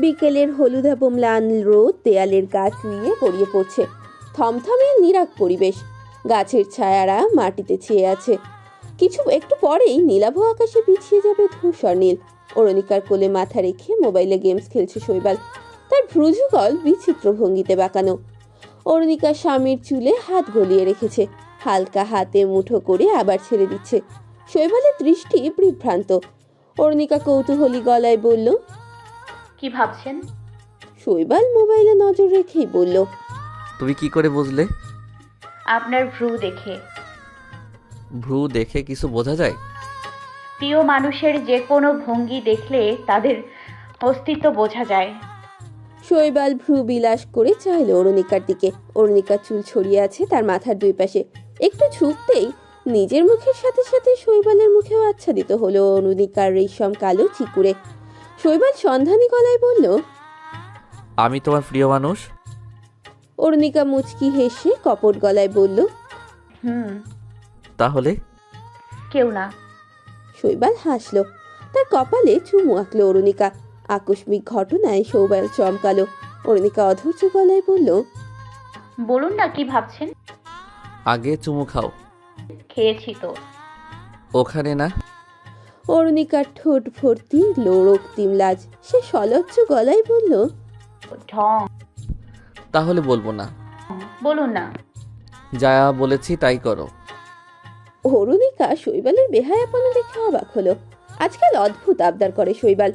বিকেলের হলুদাভ ম্লান রোদ দেয়ালের গা চুইয়ে গড়িয়ে পড়ছে। থমথমে নিরাগ পরিবেশ, গাছের ছায়ারা মাটিতে ছেয়ে আছে। একটু পরেই নীলাভ আকাশে বিছিয়ে যাবে ধূসর নীল। অরুণিকার কোলে মাথা রেখে মোবাইলে গেমস খেলছে শৈবাল, তার ভ্রুযুগল বিচিত্র ভঙ্গিতে বাঁকানো। অরুণিকা স্বামীর চুলে হাত গলিয়ে রেখেছে, হালকা হাতে মুঠো করে আবার ছেড়ে দিচ্ছে। শৈবালের দৃষ্টি বিভ্রান্ত। অরুণিকা কৌতূহলী গলায় বলল, কি ভাবছেন? শৈবাল মোবাইলে নজর রেখেই বলল, তুমি কি করে বুঝলে? আপনার ভ্রু দেখে। ভ্রু দেখে কিছু বোঝা যায়? প্রিয় মানুষের যে কোনো ভঙ্গি দেখলে তাদের অস্তিত্ব বোঝা যায়। শৈবাল ভ্রু বিলাস করে চাইল অরুণিকার দিকে। অরুণিকার চুল ছড়িয়ে আছে তার মাথার দুই পাশে। একটু ঝুঁকতেই নিজের মুখের সাথে সাথে শৈবালের মুখেও আচ্ছাদিত হলো অরুণিকার রেশম কালো চিকুরে। শৈবাল সন্ধানী গলায় বলল, আমি তোমার প্রিয় মানুষ। অরুণিকা মুচকি হেসে কপট গলায় বলল, তাহলে? কেউ না। শৈবাল হাসলো, তার কপালে চুমু আঁকলো অরুণিকা। আকস্মিক ঘটনায় শৈবাল চমকালো। অরুণিকা অধৈর্য গলায় বলল, বলুন না কি ভাবছেন। আগে চুমু খাও। খেয়েছি তো। ওখানে না। অরুণিকার ঠোঁট ভর্তি রক্তিম লাজ। সে সলজ্জ গলায় বলল, ঢং। তাহলে বলবো না। বলুন না। যা বলেছি তাই করো। অরুণিকা শৈবালের বেহায়াপনা দেখে অবাক হলো। আজকাল অদ্ভুত আবদার করে শৈবাল।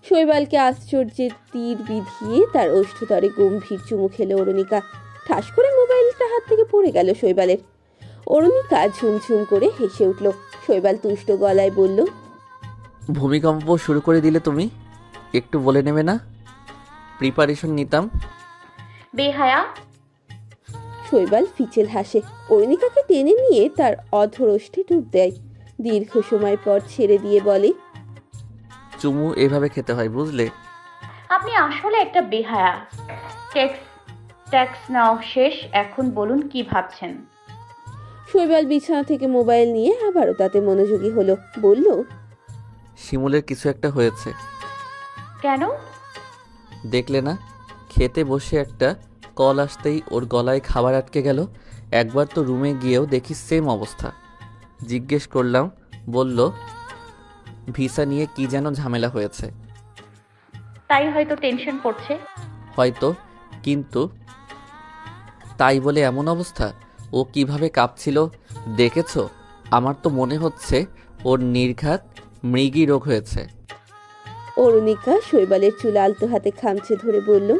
শৈবালকে আশ্চর্যের তীর বিধিয়ে তার ওষ্ঠতরে গম্ভীর চুমু খেলো অরুণিকা। ঠাস করে মোবাইলটা হাত থেকে পড়ে গেল শৈবালের। অরুণিকা ঝুমঝুম করে হেসে উঠল। শৈবাল তুষ্ট গলায় বলল, ভূমিকম্প শুরু করে দিলে তুমি। একটু বলে নেবে না? প্রিপারেশন নিতাম। বেহায়া। শৈবাল ফিচেল হাসে। অরুণিকাকে টেনে নিয়ে তার অধর ওষ্ঠে ডুব দেয়। দীর্ঘ সময় পর ছেড়ে দিয়ে বলে, চুমু এভাবে খেতে হয়, বুঝলে? আপনি আসলে একটা বেহায়া। ট্যাক্স ট্যাক্স নাও শেষ, এখন বলুন কি ভাবছেন। শৈবাল বিছানা থেকে মোবাইল নিয়ে আবারও তাতে মনোযোগী হলো। বলল, শিমুলের কিছু একটা হয়েছে। কেন? দেখলে না, খেতে বসে একটা কল আসতেই ওর গলায় খাবার আটকে গেল। একবার তো রুমে গিয়েও দেখি সেম অবস্থা। জিজ্ঞেস করলাম, বলল ভিসা নিয়ে কি যেন ঝামেলা হয়েছে। তাই হয়তো টেনশন করছে। হয়তো, কিন্তু তাই বলে এমন অবস্থা? ও কিভাবে কাঁপছিল দেখেছো? আমার তো মনে হচ্ছে ওর নির্ঘাত মৃগী রোগ হয়েছে। অরুণিকা শৈবালের চুল আলতো হাতে খামচে ধরে বলল,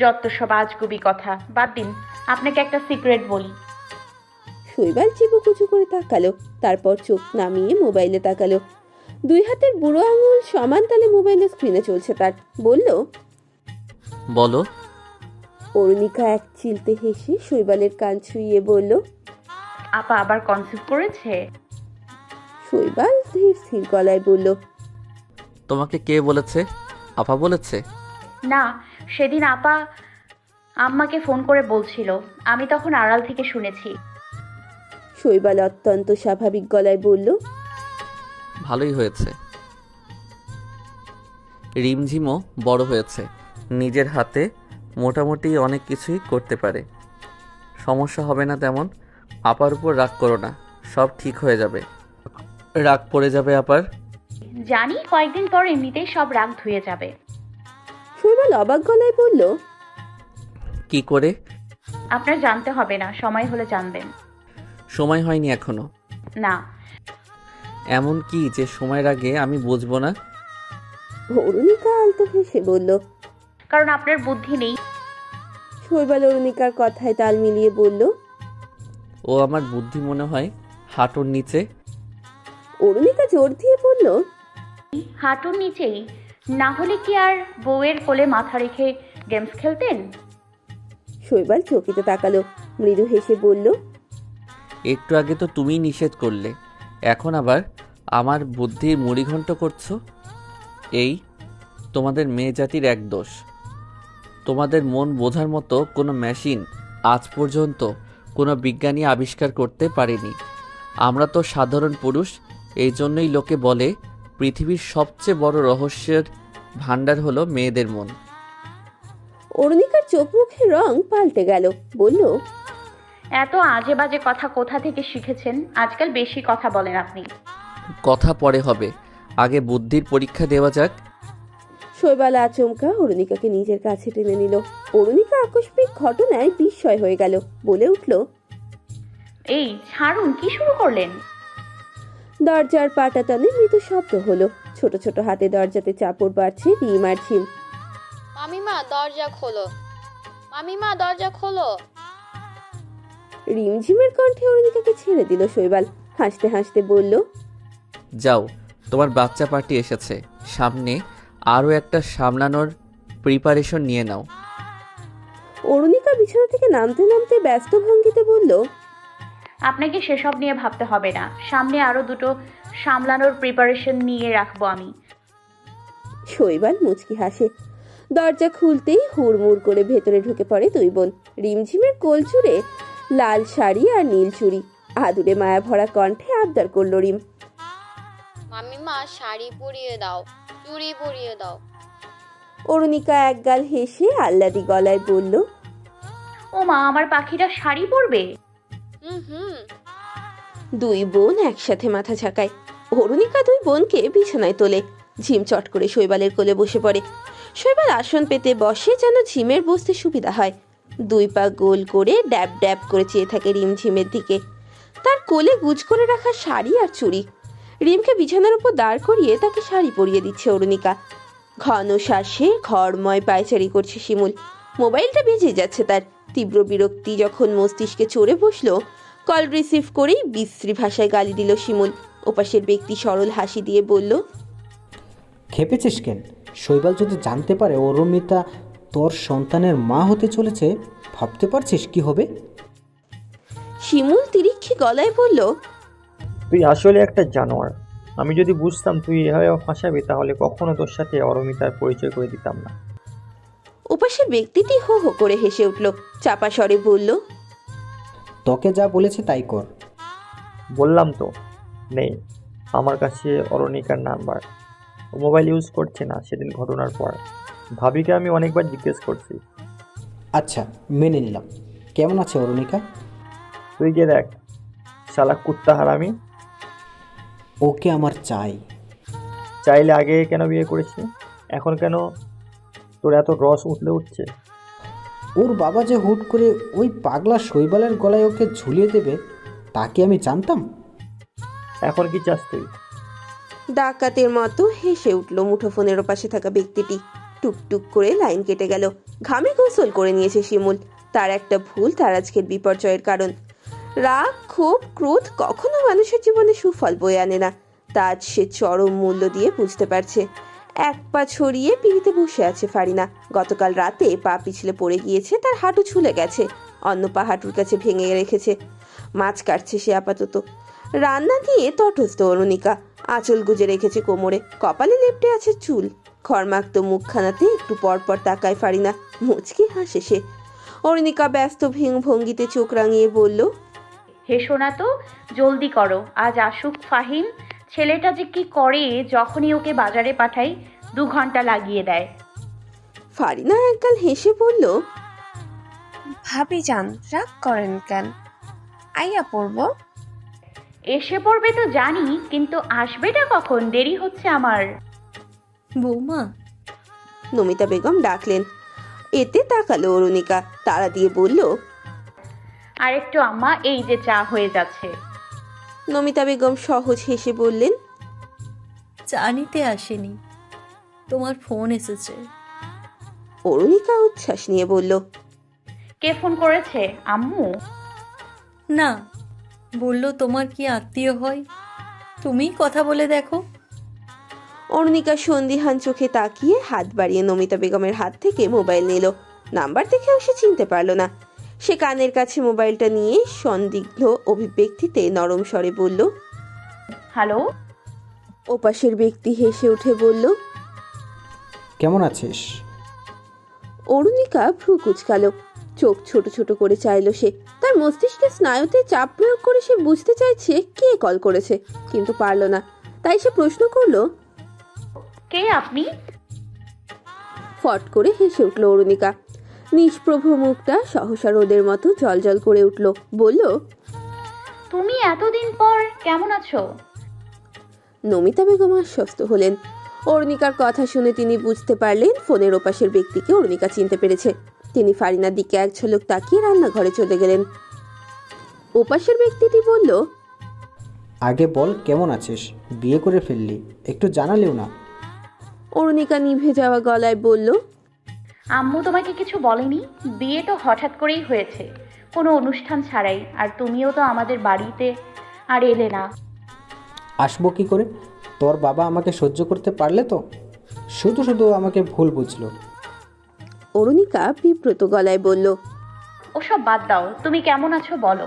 যত সব আজগুবি কথা বাদ দিন, আপনাকে একটা সিক্রেট বলি। শৈবাল চিবুকুচু করে তাকালো, তারপর চোখ নামিয়ে মোবাইলে তাকালো। দুই হাতের বুড়ো আঙুল সমান তালে মোবাইলের স্ক্রিনে চলছে তার। বলল, বলো। অরুণিকা এক চিলতে হেসে শৈবালের কান ছুঁয়ে বলল, আপা আবার কনসিভ করেছে। শৈবাল ধীর স্থির গলায় বলল, তোমাকে কে বলেছে? আপা বলেছে? না, সেদিন আপা আম্মাকে ফোন করে বলছিল, আমি তখন আড়াল থেকে শুনেছি। শৈবাল অত্যন্ত স্বাভাবিক গলায় বলল, ভালোই হয়েছে। রিমঝিমও বড় হয়েছে, নিজের হাতে মোটামুটি অনেক কিছুই করতে পারে। সমস্যা হবে না তেমন। আপার উপর রাগ করো না, সব ঠিক হয়ে যাবে। রাগ পড়ে যাবে আপার। জানি কয়েকদিন পর এমনিতেই সব রাগ ধুয়ে যাবে। শৈবাল অবাক গলায় বলল, কি করে? আপনার জানতে হবে না, সময় হলে জানবেন। সময় হয়নি এখনো। না। এমন কি যে সময়ের আগে আমি বুঝবো না? অরুণিকা আলতো হেসে বলল, কারণ আপনার বুদ্ধি নেই। শৈবাল অরুণিকার কথায় তাল মিলিয়ে বলল, ও আমার বুদ্ধি মনে হয় হাঁটুর নিচে। অরুণিকা জোর দিয়ে বলল, হাঁটুর নিচেই? না হলে কি আর বউয়ের কোলে মাথা রেখে গেমস খেলতেন? শৈবাল চকিতে তাকালো, মৃদু হেসে বলল, একটু আগে তো তুমিই নিষেধ করলে, এখন আবার আমার বুদ্ধির মুড়িঘণ্ট করছো। এই তোমাদের মেয়ে জাতির এক দোষ। তোমাদের মন বোঝার মতো কোনো মেশিন আজ পর্যন্ত কোনো বিজ্ঞানী আবিষ্কার করতে পারেনি। আমরা তো সাধারণ পুরুষ, এই জন্যই লোকে বলে পৃথিবীর সবচেয়ে বড় রহস্যের ভাণ্ডার হলো মেয়েদের মন। অরুণিকার চোখ মুখের রং পাল্টে গেল, বলল, এত আজে বাজে কথা কোথা থেকে শিখেছেন? আজকাল বেশি কথা বলেন আপনি। কথা পরে হবে, আগে বুদ্ধির পরীক্ষা দেওয়া যাক। শৈবাল আচমকা অরুণিকাকে নিজের কাছে টেনে নিল। অরুণিকা আকস্মিক ঘটনায় বিস্ময় হয়ে গেল, বলে উঠল, এই ছাড়ুন, কি শুরু করলেন? দরজার পাটা টানে মৃদু শব্দ হলো। ছোট ছোট হাতে দরজাতে চাপড় বাড়ছে রিম আর ঝিম। মামিমা দরজা খোলো, মামিমা দরজা খোলো। রিমঝিমের কণ্ঠে অরুণিকাকে ছেড়ে দিল শৈবাল। হাসতে হাসতে বলল, যাও, তোমার বাচ্চা পার্টি এসেছে, সামনে আরও একটা সামলানোর প্রিপারেশন নিয়ে নাও। অরুণিকা বিছানা থেকে নামতে নামতে ব্যস্ত ভঙ্গিতে বলল, আপনাকে সেসব নিয়ে ভাবতে হবে না, সামনে আরো দুটো সামলানোর প্রিপারেশন নিয়ে রাখবো আমি। শৈবাল মুচকি হাসে। দরজা খুলতেই হুড়মুড় করে ভেতরে ঢুকে পড়ে দুই বোন। রিমঝিমের কোল জুড়ে লাল শাড়ি আর নীল চুড়ি। আদুরে মায়া ভরা কণ্ঠে আবদার করল রিম, মামিমা শাড়ি পরিয়ে দাও, চুড়ি পরিয়ে দাও। অরুণিকা একগাল হেসে আহ্লাদি গলায় বলল, ও মা, আমার পাখিটা শাড়ি পরবে? হুম। দুই বোন একসাথে মাথা ঝাঁকায়। অরুণিকা দুই বোনকে বিছানায় তোলে। ঝিম চট করে শৈবালের কোলে বসে পড়ে। শৈবাল আসন পেতে বসে যেন ঝিমের বসতে সুবিধা হয়। দুই পা গোল করে ড্যাব ড্যাব করে চেয়ে থাকে রিমঝিমের দিকে। তার কোলে গুজ করে রাখা শাড়ি আর চুড়ি। রিমকে বিছানার উপর দাঁড় করিয়ে তাকে শাড়ি পরিয়ে দিচ্ছে অরুণিকা। ঘন শ্বাসে ঘরময় পায়চারি করছে শিমুল। মোবাইলটা বেজে যাচ্ছে তার। তীব্র বিরক্তি যখন মস্তিষ্কে চড়ে বসলো, কল রিসিভ করেই বিশ্রী ভাষায় গালি দিল শিমুল। ওপাশের ব্যক্তি সরল হাসি দিয়ে বলল, খেপেছিস কেন? শৈবাল যদি জানতে পারে অরুমিতা তোর সন্তানের মা হতে চলেছে, ভাবতে পারছিস কি হবে? শিমুল তিরিক্ষি গলায় বলল, তুই আসলে একটা জানোয়ার। আমি যদি বুঝতাম তুই এভাবে ফাঁসাবি তাহলে কখনো তোর সাথে অরমিতার পরিচয় করে দিতাম না। ওপাশের ব্যক্তিটি হো হো করে হেসে উঠল। চাপা স্বরে বলল, তোকে যা বলেছে তাই কর। বললাম তো, নেই আমার কাছে অরণিকার নাম্বার। ও মোবাইল ইউজ করছে না সেদিন ঘটনার পর। ভাবিকে আমি অনেকবার জিজ্ঞেস করছি। আচ্ছা, মেনে নিলাম। কেমন আছে অরুণিকা? তুই গিয়ে দেখ, শালা কুত্তা হারামি। ওকে আমার চাই। চাইলে আগে কেন বিয়ে করেছি? এখন কেন তোর এত রস উঠলে উঠছে? ওর বাবা যে হুট করে ওই পাগলা শৈবালের গলায় ওকে ঝুলিয়ে দেবে, তা কি আমি জানতাম? এখন কি চাস তুই? ডাকাতের মতো হেসে উঠল মুঠোফোনের ওপাশে থাকা ব্যক্তিটি। টুকটুক করে লাইন কেটে গেল। ঘামে গোসল করে নিয়েছে শিমুল। তার একটা ভুল তার আজকের বিপর্যয়ের কারণ। রাগ, ক্ষোভ, ক্রোধ কখনো মানুষের জীবনে সুফল বয়ে আনে না। তা আজ সে চরম মূল্য দিয়ে বুঝতে পারছে। এক পা ছড়িয়ে পিড়িতে বসে আছে ফারিনা। গতকাল রাতে পা পিছলে পড়ে গিয়েছে, তার হাঁটু ছুলে গেছে। অন্য পা হাঁটুর কাছে ভেঙে রেখেছে। মাছ কাটছে সে আপাতত। রান্না দিয়ে তটস্থ অরুণিকা। আঁচল গুজে রেখেছে কোমরে। কপালে লেপটে আছে চুল। খড়মাক্ত মুখখানাতে একটু পরপর তাকায় ফারিনা। মুচকি হাসে সে। অরুণিকা ব্যস্ত ভঙ্গিতে চোখ রাঙিয়ে বলল, হেসো না তো, জলদি করো, আজ আসুক ফাহিম। ছেলেটা যে কি করে, যখনই ওকে বাজারে পাঠাই 2 ঘন্টা লাগিয়ে দেয়। ফারিনা একগাল হেসে বলল, ভাবি যান, রাগ করেন কেন? আইয়া পড়ব। এসে পড়বে তো জানি, কিন্তু আসবেটা কখন? দেরি হচ্ছে আমার। বৌমা, নমিতা বেগম ডাকলেন। এতে তাকালো অরুণিকা। তাড়া দিয়ে বলল, আর একটু আম্মা, এই যে চা হয়ে যাচ্ছে। নমিতা বেগম সহজ হেসে বললেন, চা নিতে আসেনি, তোমার ফোন এসেছে। অরুণিকা উচ্ছ্বাস নিয়ে বলল, কে ফোন করেছে? আম্মু? না, বললো তোমার কি আত্মীয় হয়, তুমিই কথা বলে দেখো। অরুণিকা সন্দিহান চোখে তাকিয়ে হাত বাড়িয়ে নমিতা বেগমের হাত থেকে মোবাইল নিল। নাম্বার দেখেও সে চিনতে পারল না। সে কানের কাছে মোবাইলটা নিয়ে সন্দিগ্ধ অভিব্যক্তিতে নরম স্বরে বলল, হ্যালো। ওপাশের ব্যক্তি হেসে উঠে বলল, কেমন আছিস? অরুণিকা ভ্রু কুচকালো। চোখ ছোট ছোট করে চাইল সে। তার মস্তিষ্কে স্নায়ুতে চাপ প্রয়োগ করে সে বুঝতে চাইছে কে কল করেছে, কিন্তু পারল না। তাই সে প্রশ্ন করলো। কে আপনি? ফট করে হেসে উঠল অরুণিকা। নিষ্প্রভ মুখটা সহসা রোদের মতো জলজল করে উঠল। বলল, তুমি এতদিন পর কেমন আছো? নমিতা বেগম আশ্বস্ত হলেন। অরুণিকার কথা শুনে তিনি বুঝতে পারলেন ফোনের ওপাশের ব্যক্তিকে অরুণিকা চিনতে পেরেছে। তিনি ফারিনার দিকে এক ঝলক তাকিয়ে রান্নাঘরে চলে গেলেন। ওপাশের ব্যক্তিটি বলল, আগে বল কেমন আছিস, বিয়ে করে ফেললি, একটু জানালেও না। অরুণিকা নিভে যাওয়া গলায় বলল, আম্মু তোমাকে কিছু বলেনি? বিয়ে তো হঠাৎ করেই হয়েছে, কোনো অনুষ্ঠান ছাড়াই। আর তুমিও তো আমাদের বাড়িতে আর এলে না। আসবো কি করে? তোর বাবা আমাকে সহ্য করতে পারলে তো? শুধু শুধু আমাকে ভুল বুঝলো। অরুণিকা বিব্রত গলায় বলল। ওসব বাদ দাও, তুমি কেমন আছো বলো।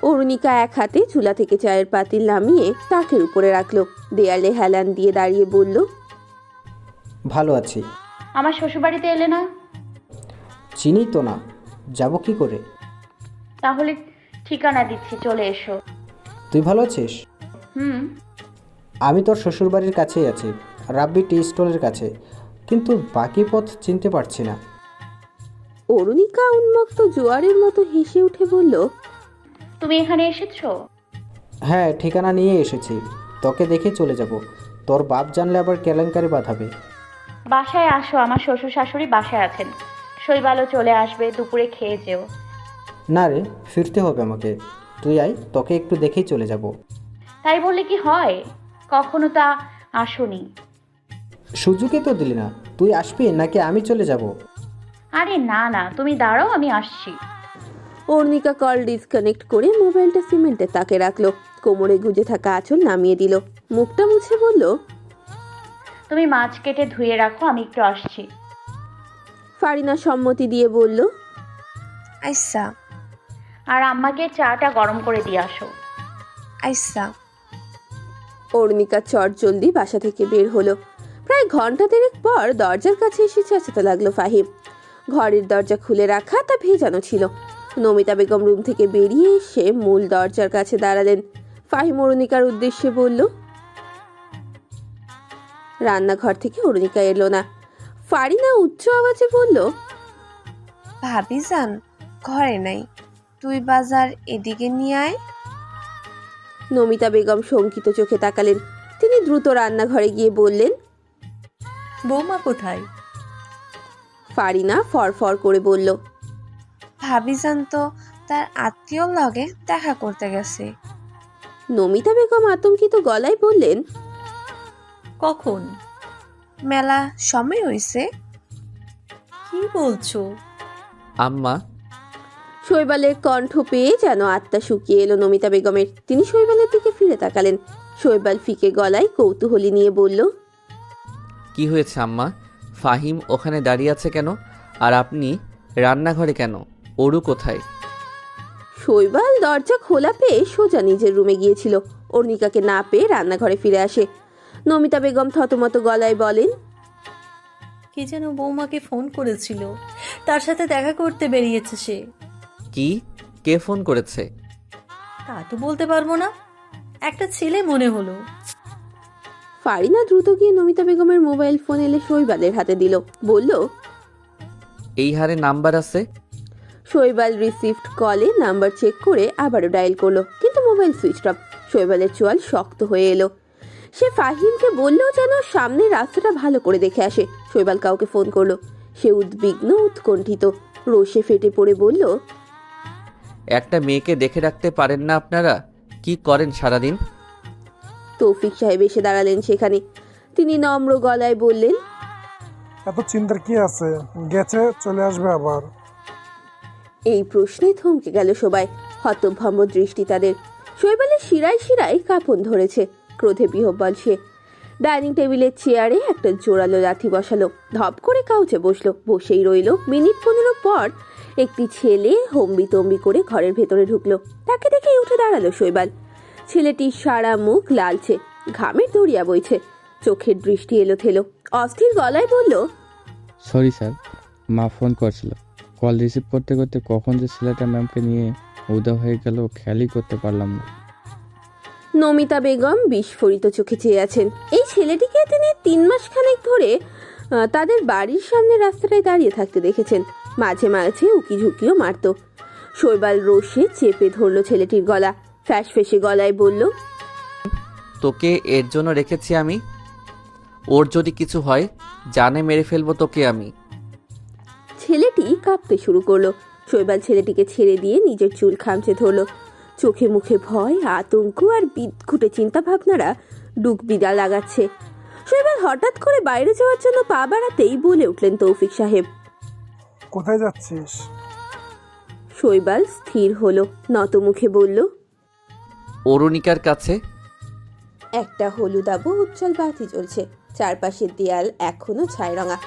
অরুণিকা এক হাতে চুলা থেকে চায়ের পাতিল নামিয়ে তাকের উপরে রাখলো। দেয়ালে হেলান দিয়ে দাঁড়িয়ে বলল, ভালো আছি। আমার শ্বশুরবাড়িতে এলে না? চিনি তো না, যাব কি করে? তাহলে ঠিকানা দিচ্ছি, চলে এসো। তুই ভালো আছিস? হুম। আমি তোর শ্বশুরবাড়ির কাছেই আছি, রাব্বি টি স্টলের কাছে, কিন্তু বাকি পথ চিনতে পারছি না। অরুণিকা উন্মত্ত জোয়ারের মতো হেসে উঠে বলল, তুমি এখানে এসেছো? হ্যাঁ, ঠিকানা নিয়ে এসেছি, তোকে দেখে চলে যাব। তোর বাপ জানলে আবার কেলেঙ্কারি বাঁধাবে। বাসায় আসো, আমার শ্বশুর শাশুড়ি বাসায় আছেন। শৈবালও চলে আসবে, দুপুরে খেয়ে যেও। না রে, ফিরতে হবে আমাকে। তুই আয়, তোকে একটু দেখেই চলে যাব। তাই বললে কি হয়? কখনো তা আসোনি। সুযোগই তো দিলি না। তুই আসবি নাকি আমি চলে যাব? আরে না না, তুমি দাঁড়াও, আমি আসছি। অরুণিকা কল ডিসকানেক্ট করে মোবাইলটা সিমেন্টের তাকে রাখলো। কোমরে গুজে থাকা আঁচল নামিয়ে দিল। মুখটা মুছে বলল, তুমি মাছ কেটে ধুয়ে রাখো, আমি একটু আসছি। ফারিনা সম্মতি দিয়ে বলল, আইসা আর আম্মাকে চাটা গরম করে দিয়ে আসো। আইসা। অরুণিকা চট জলদি বাসা থেকে বের হলো। প্রায় ঘন্টা দেড়েক পর দরজার কাছে এসে চেঁচাতে লাগলো ফাহিম। ঘরের দরজা খুলে রাখা, তা ভেজানো ছিল। নমিতা বেগম রুম থেকে বেরিয়ে এসে মূল দরজার কাছে দাঁড়ালেন। ফাহিম অরুণিকার উদ্দেশ্যে বলল। রান্নাঘর থেকে অরুণিকা এলো না। ফারিনা উচ্চ আওয়াজে বলল, ভাবি যান ঘরে নাই, তুই বাজার এদিকে নিয়ে আয়। নমিতা বেগম শঙ্কিত চোখে তাকালেন। তিনি দ্রুত রান্নাঘরে গিয়ে বললেন, বৌমা কোথায়? ফারিনা ফরফর করে বলল, ভাবি যান তো তার আত্মীয় লগে দেখা করতে গেছে। নমিতা বেগম আতঙ্কিত গলায় বললেন, কখন? মেলা সময় হইছে। কি বলছো? আম্মা, শৈবালের কণ্ঠ পেয়ে যেন আত্মা শুকিয়ে এলো নমিতা বেগমের। তিনি শৈবালের দিকে ফিরে তাকালেন। শৈবাল ফিকে গলায় কৌতূহলী নিয়ে বলল, কি হয়েছে আম্মা? ফাহিম ওখানে দাঁড়িয়ে আছে কেন? আর আপনি রান্নাঘরে কেন? ওরু কোথায়? শৈবাল দরজা খোলা পেয়ে সোজা নিজের রুমে গিয়েছিল। অরুণিকাকে না পেয়ে রান্নাঘরে ফিরে আসে। নমিতা বেগম থতমত গলায় বলেন, কে যেন বৌমাকে ফোন করেছিল, তার সাথে দেখা করতে বেরিয়েছে সে। কি? কে ফোন করেছে? তা তো বলতে পারবো না, একটা ছেলে মনে হলো। ফারিনা দ্রুত গিয়ে নমিতা বেগমের মোবাইল ফোন এলে শৈবালের হাতে দিল। বলল, এই হারে নাম্বার আছে? শৈবাল রিসিভড কলে নাম্বার চেক করে আবারও ডায়াল করলো, কিন্তু মোবাইল সুইচ অফ। শৈবালের চোয়াল শক্ত হয়ে এলো। সে ফাহিমকে বলল যেন সামনের রাস্তাটা ভালো করে দেখে আসে। শৈবাল কাউকে ফোন করলো। সে উদ্বিগ্ন, উৎকণ্ঠিত, রোষে ফেটে পড়ে বলল, একটা মেয়েকে দেখে রাখতে পারেন না আপনারা? কি করেন সারাদিন? তৌফিক সাহেব এসে দাঁড়ালেন সেখানে। তিনি নম্র গলায় বললেন, এত চিন্তার কি আছে, গেছে চলে আসবে আবার। এই প্রশ্নে থমকে গেল সবাই। হতভম্ব দৃষ্টি তাদের। শৈবালের শিরায় শিরায় কাঁপন ধরেছে। ক্রোধে বিহ্বল সে। ডাইনিং টেবিলের চেয়ারে একটা জোরালো লাথি বসালো। ধপ করে কাউচে বসলো। বসেই রইল। মিনিট 15 পর একটি ছেলে হম্বিতম্বি করে ঘরের ভেতরে ঢুকলো। তাকে দেখেই উঠে দাঁড়ালো শৈবাল। ছেলেটির সারা মুখ লালচে, ঘামের দরিয়া বইছে, চোখের দৃষ্টি এলো থেলো। অস্থির গলায় বলল, সরি স্যার, মা ফোন করছিল, কল রিসিভ করতে করতে কখন যে ছেলেটা ম্যামকে নিয়ে উদা হয়ে গেল খেয়ালই করতে পারলাম না। নমিতা বেগম বিস্ফোরিত চোখে চেয়ে আছেন। এই ছেলেটিকে তিনি 3 মাস খানেক ধরে তাদের বাড়ির সামনে রাস্তাটায় দাঁড়িয়ে থাকতে দেখেছেন। মাঝে মাঝে উকি ঝুঁকিও মারত। শৈবাল রোষে চেপে ধরল ছেলেটির গলা, ফ্যাসফেসে গলায় বলল, তোকে এর জন্য রেখেছি আমি। ওর যদি কিছু হয় জানে মেরে ফেলবো তোকে আমি। ছেলেটি কাঁপতে শুরু করলো। শৈবাল ছেলেটিকে ছেড়ে দিয়ে নিজের চুল খামচে ধরল। চোখে মুখে ভয়, আতঙ্ক আর বিদঘুটে চিন্তা ভাবনারা ডুকবিদা লাগাচ্ছে। শৈবাল হঠাৎ করে বাইরে যাওয়ার জন্য পা বাড়াতেই বলে উঠলেন তৌফিক সাহেব। কোথায় যাচ্ছিস? শৈবাল স্থির হলো, নত মুখে বলল, অরুণিকার কাছে। একটা হলুদ আবু উজ্জ্বল বাতি জ্বলছে। চারপাশের দেয়াল এখনো ছাই রঙা,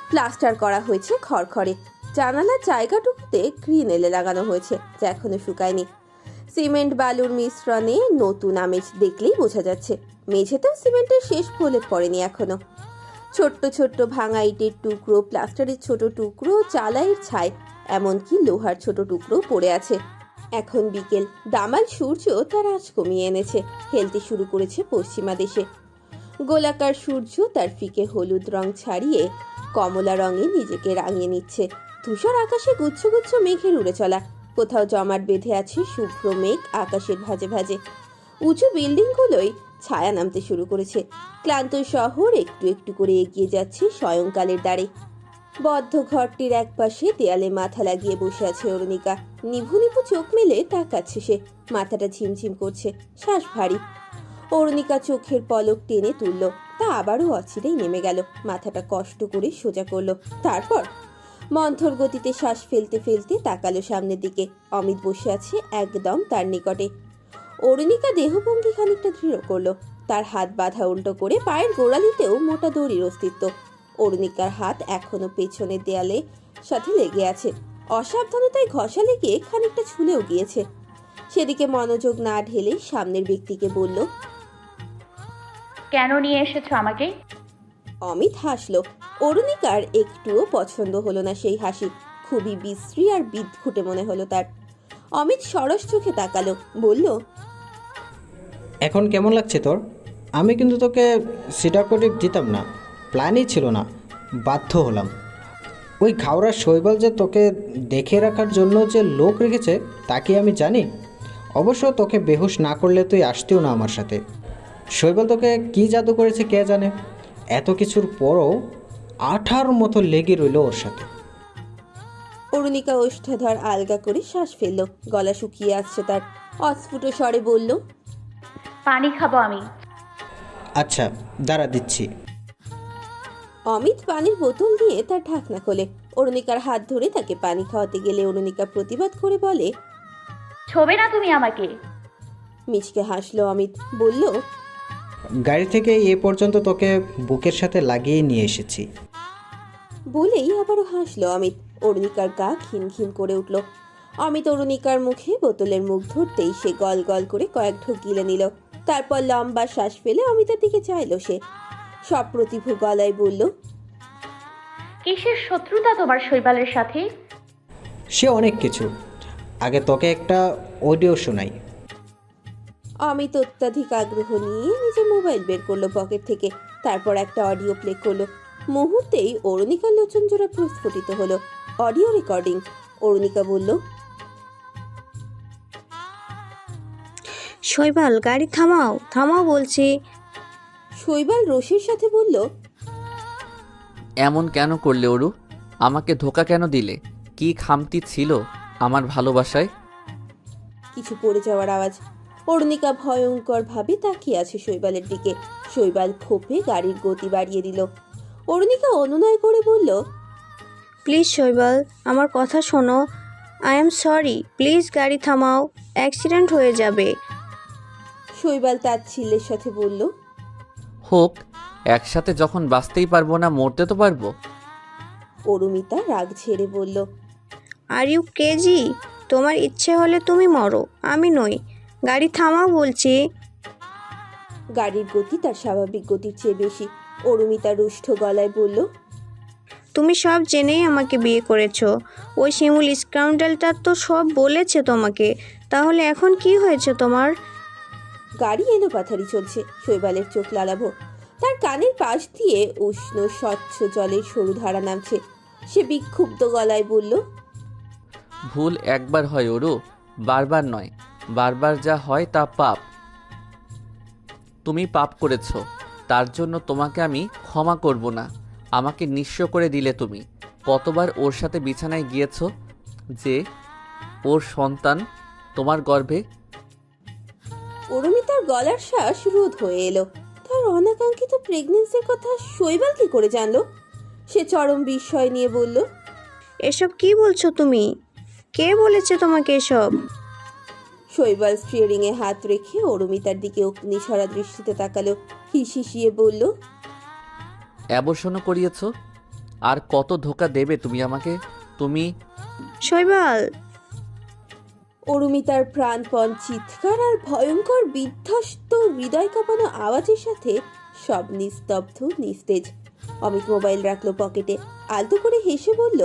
প্লাস্টার করা হয়েছে খড়খড়ে। জানালার জায়গাটুকুতে গ্রিনেলে লাগানো হয়েছে, যা এখনো শুকায়নি। সিমেন্ট বালুর মিশ্রণে নতুন আমেজ দেখলেই বোঝা যাচ্ছে। মেঝেতেও সিমেন্টের শেষ প্রলেপ পড়েনি এখনো। ছোট্ট ছোট্ট ভাঙা ইটের টুকরো, প্লাস্টারের ছোট টুকরো, চালাইয়ের ছাই, এমনকি লোহার ছোট টুকরো পড়ে আছে। এখন বিকেল, দামাল সূর্য তার আঁচ কমিয়ে এনেছে, হেলতে শুরু করেছে পশ্চিমা দেশে। গোলাকার সূর্য তার ফিকে হলুদ রং ছাড়িয়ে কমলা রঙে নিজেকে রাঙিয়ে নিচ্ছে। ধূসর আকাশে গুচ্ছ গুচ্ছ মেঘের উড়ে চলা, কোথাও জমাট বেঁধে আছে শুভ্র মেঘ আকাশের ভাঁজে ভাঁজে। উঁচু বিল্ডিংগুলোই ছায়া নামতে শুরু করেছে। ক্লান্ত শহর একটু একটু করে এগিয়ে যাচ্ছে স্বয়ংকালের দ্বারে। বদ্ধ ঘরটির একপাশে দেয়ালে মাথা লাগিয়ে বসে আছে অরুণিকা। নিভু নিভু চোখ মেলে তাকাচ্ছে সে, মাথাটা ঝিমঝিম করছে, শ্বাস ভারী। অরুণিকা চোখের পলক টেনে তুলল, তা আবারও অচিরেই নেমে গেল। মাথাটা কষ্ট করে সোজা করলো, তারপর মন্থর গতিতে শ্বাস ফেলতে ফেলতে তাকালো সামনের দিকে। অমিত বসে আছে একদম তার নিকটে। অরুণিকা দেহভঙ্গি খানিকটা দৃঢ় করলো, তার হাত বাঁধা উল্টো করে, পায়ের গোড়ালিতেও মোটা দড়ির অস্তিত্ব। অরুণিকার হাত এখনো পেছনের দেয়ালে সাথে লেগে আছে, অসাবধানতায় ঘষা লেগে খানিকটা ছুলেও গিয়েছে। সেদিকে মনোযোগ না ঢেলে সামনের ব্যক্তিকে বলল, কেন নিয়ে এসেছো আমাকে? অমিত হাসলো। অরুণিকার একটুও পছন্দ হলো না সেই হাসি, খুবই বিশ্রী আর বিদঘুটে মনে হলো তার। অমিত সরস চোখে তাকালো, বলল, এখন কেমন লাগছে তোর? আমি কিন্তু তোকে সেটা করে দিতাম না, প্ল্যানই ছিল না, বাধ্য হলাম। ওই ঘাওড়া শৈবাল যে তোকে দেখে রাখার জন্য যে লোক রেখেছে তাকে আমি জানি। অবশ্য তোকে বেহুশ না করলে তুই আসতেও না আমার সাথে। শৈবাল তোকে কী জাদু করেছে কে জানে, এত কিছুর পরও আঠার মতো লেগে রইল ওর সাথে। অরুণিকা ওষ্ঠাধর আলগা করে শ্বাস ফেলল, গলা শুকিয়ে আসছে তার। অস্ফুট স্বরে বলল, পানি খাবো আমি। আচ্ছা দাঁড়া দিচ্ছি। অমিত পানির বোতল দিয়ে তার ঢাকনা খোলে। অরুণিকার হাত ধরে তাকে পানি খাওয়াতে গেলে অরুণিকা প্রতিবাদ করে বলে, ছোবে না তুমি আমাকে। মিচকে হাসলো অমিত, বলল, গাড়ি থেকে এ পর্যন্ত তোকে বুকের সাথে লাগিয়ে নিয়ে এসেছি। বলেই আবারও হাসলো অমিত। অরুণিকার গা খিন খিন করে উঠল। অমিত অরুণিকার মুখে বোতলের মুখ ধরতেই সে গল গল করে কয়েক ঢোক গিলে নিল। তারপর লম্বা শ্বাস ফেলে অমিতের দিকে চাইল সে। সপ্রতিভ গলায় বলল, কিসের শত্রুতা তোমার শৈবালের সাথে? সে অনেক কিছু, আগে তোকে একটা অডিও শোনাই। অমিত অত্যাধিক আগ্রহ নিয়ে নিজের মোবাইল বের করলো পকেট থেকে, তারপর একটা অডিও প্লে করলো। মুহূর্তেই অরুণিকার লোচন জোড়া প্রস্ফুটিত হলো। Audio recording. অরুণিকা বলল, শৈবাল গাড়ি থামাও, থামাও বলছি। শৈবাল রোষের সাথে বলল, এমন কেন করলে অরু? আমাকে ধোকা কেন দিলে? কি খামতি ছিল আমার ভালোবাসায়? কিছু পড়ে যাওয়ার আওয়াজ। অরুণিকা ভয়ঙ্কর ভাবে তাকিয়ে আছে শৈবালের দিকে। শৈবাল ক্ষোভে গাড়ির গতি বাড়িয়ে দিল। অরুণিকা অনুনয় করে বলল, প্লিজ শৈবাল, আমার কথা শোনো। আই এম সরি, প্লিজ গাড়ি থামাও, অ্যাক্সিডেন্ট হয়ে যাবে। শৈবাল তাচ্ছিল্যের সাথে বলল, হোক, একসাথে যখন বাঁচতেই পারবো না, মরতে তো পারবো। অরুমিতা রাগ ঝেড়ে বলল, আর ইউ কেজি? তোমার ইচ্ছে হলে তুমি মরো, আমি নই। গাড়ি থামাও বলছি। গাড়ির গতি তার স্বাভাবিক গতির চেয়ে বেশি। অরুমিতা রুষ্ট গলায় বলল, তুমি সব জেনেই আমাকে বিয়ে করেছো। ওই শিমুল স্কাউন্ডেলটা তো সব বলেছে তোমাকে, তাহলে এখন কি হয়েছে তোমার? গাড়ি এলো পাথারি চলছে। শৈবালের চোখ লালাভো, তার কানের পাশ দিয়ে উষ্ণ স্বচ্ছ জলের সরু ধারা নামছে। সে বিক্ষুব্ধ গলায় বলল, ভুল একবার হয় ওরু, বারবার নয়। বারবার যা হয় তা পাপ। তুমি পাপ করেছ, তার জন্য তোমাকে আমি ক্ষমা করব না। আমাকে নিঃস্ব করে দিলে তুমি। কতবার ওর সাথে বিছানায় গিয়েছ যে ওর সন্তান তোমার গর্ভে। অরুমিতার গলার শ্বাস রোধ হয়ে এলো। তার অনাকাঙ্ক্ষিত প্রেগনেন্সির কথা শৈবাল কি করে জানলো? সে চরম বিস্ময় নিয়ে বলল, এসব কি বলছো তুমি? কে বলেছে তোমাকে এসব? শৈবাল স্টিয়ারিং এ হাত রেখে অরুমিতার দিকে অগ্নিছড়া দৃষ্টিতে তাকালো, হিসিয়ে বলল, অ্যাবর্শনও করিয়েছ। আর কত ধোকা দেবে তুমি আমাকে? তুমি শৈবাল! অরুমিতার প্রাণপণ চিৎকার আর ভয়ঙ্কর বিধ্বস্ত হৃদয় কাঁপানো আওয়াজের সাথে সব নিস্তব্ধ নিস্তেজ। অমিত মোবাইল রাখলো পকেটে, আলতো করে হেসে বলল,